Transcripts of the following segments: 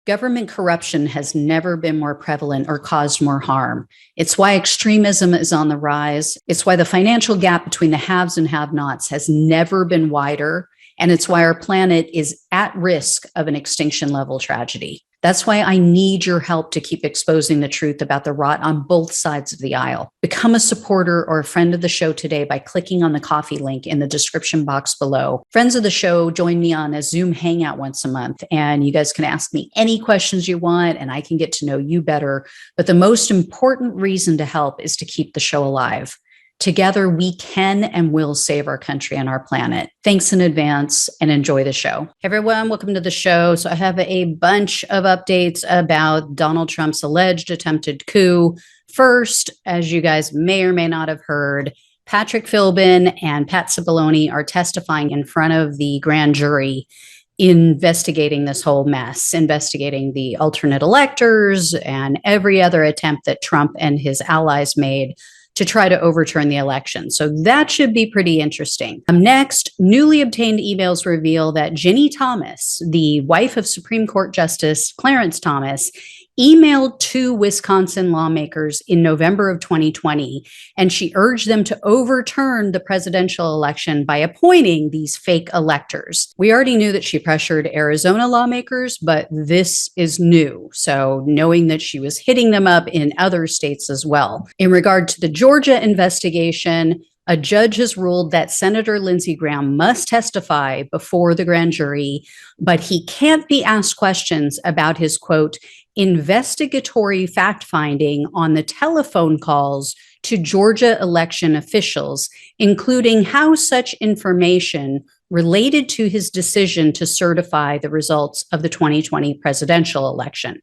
Government corruption has never been more prevalent or caused more harm. It's why extremism is on the rise. It's why the financial gap between the haves and have-nots has never been wider. And it's why our planet is at risk of an extinction level tragedy. That's why I need your help to keep exposing the truth about the rot on both sides of the aisle. Become a supporter or a friend of the show today by clicking on the coffee link in the description box below. Friends of the show join me on a Zoom hangout once a month, and you guys can ask me any questions you want, and I can get to know you better. But the most important reason to help is to keep the show alive. Together, we can and will save our country and our planet. Thanks in advance and enjoy the show. Hey everyone, welcome to the show. So I have a bunch of updates about Donald Trump's alleged attempted coup. First, as you guys may or may not have heard, Patrick Philbin and Pat Cipollone are testifying in front of the grand jury investigating this whole mess, investigating the alternate electors and every other attempt that Trump and his allies made to try to overturn the election. So that should be pretty interesting. Next, newly obtained emails reveal that Ginny Thomas, the wife of Supreme Court Justice Clarence Thomas, emailed two Wisconsin lawmakers in November of 2020, and she urged them to overturn the presidential election by appointing these fake electors. We already knew that she pressured Arizona lawmakers, but this is new. So knowing that she was hitting them up in other states as well. In regard to the Georgia investigation, a judge has ruled that Senator Lindsey Graham must testify before the grand jury, but he can't be asked questions about his, quote, investigatory fact-finding on the telephone calls to Georgia election officials, including how such information related to his decision to certify the results of the 2020 presidential election.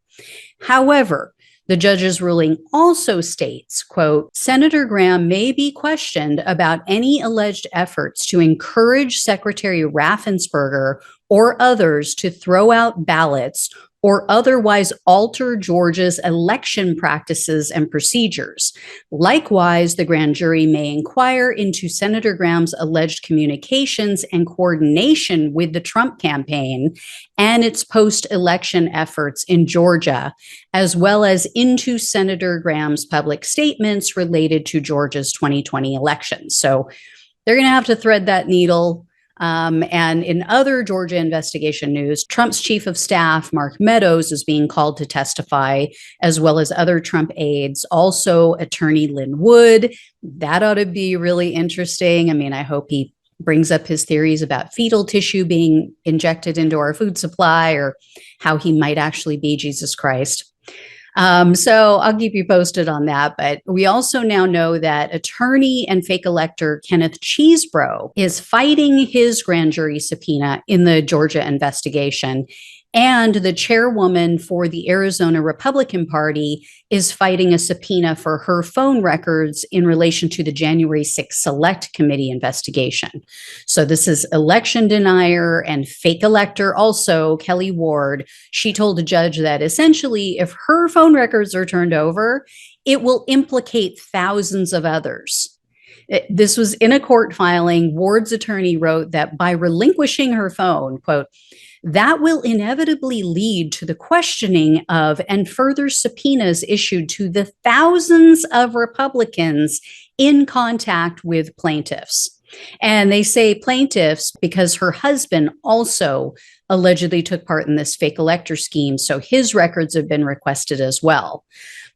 However, the judge's ruling also states, quote, Senator Graham may be questioned about any alleged efforts to encourage Secretary Raffensperger or others to throw out ballots or otherwise alter Georgia's election practices and procedures. Likewise, the grand jury may inquire into Senator Graham's alleged communications and coordination with the Trump campaign and its post-election efforts in Georgia, as well as into Senator Graham's public statements related to Georgia's 2020 election. So they're going to have to thread that needle. And in other Georgia investigation news, Trump's chief of staff, Mark Meadows, is being called to testify, as well as other Trump aides. Also, attorney Lynn Wood. That ought to be really interesting. I mean, I hope he brings up his theories about fetal tissue being injected into our food supply or how he might actually be Jesus Christ. So I'll keep you posted on that. But we also now know that attorney and fake elector Kenneth Cheesebro is fighting his grand jury subpoena in the Georgia investigation. And the chairwoman for the Arizona Republican Party is fighting a subpoena for her phone records in relation to the January 6th Select Committee investigation. So this is election denier and fake elector also, Kelly Ward. She told a judge that essentially if her phone records are turned over, it will implicate thousands of others. This was in a court filing. Ward's attorney wrote that by relinquishing her phone, quote, that will inevitably lead to the questioning of and further subpoenas issued to the thousands of Republicans in contact with plaintiffs. And they say plaintiffs because her husband also allegedly took part in this fake elector scheme. So his records have been requested as well.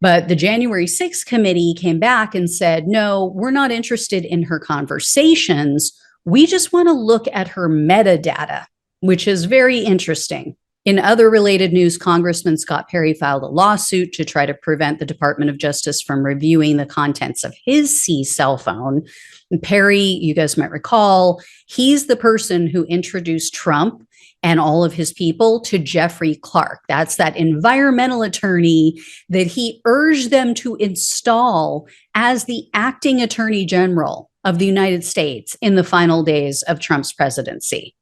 But the January 6th committee came back and said, no, we're not interested in her conversations. We just want to look at her metadata, which is very interesting. In other related news, Congressman Scott Perry filed a lawsuit to try to prevent the Department of Justice from reviewing the contents of his C cell phone. And Perry, you guys might recall, he's the person who introduced Trump and all of his people to Jeffrey Clark. That's that environmental attorney that he urged them to install as the acting attorney general of the United States in the final days of Trump's presidency.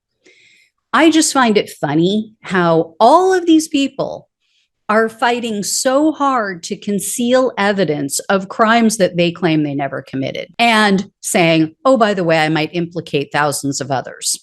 I just find it funny how all of these people are fighting so hard to conceal evidence of crimes that they claim they never committed and saying, oh, by the way, I might implicate thousands of others.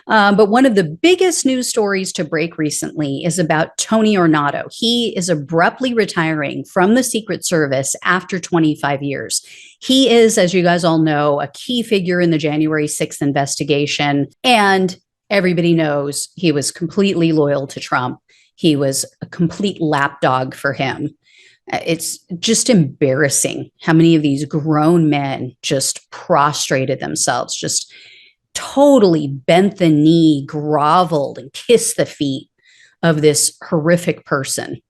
But one of the biggest news stories to break recently is about Tony Ornato. He is abruptly retiring from the Secret Service after 25 years. He is, as you guys all know, a key figure in the January 6th investigation. And everybody knows he was completely loyal to Trump. He was a complete lapdog for him. It's just embarrassing how many of these grown men just prostrated themselves, just totally bent the knee, groveled, and kissed the feet of this horrific person.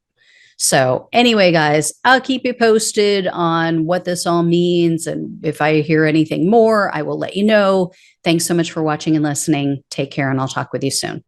So anyway, guys, I'll keep you posted on what this all means. And if I hear anything more, I will let you know. Thanks so much for watching and listening. Take care, and I'll talk with you soon.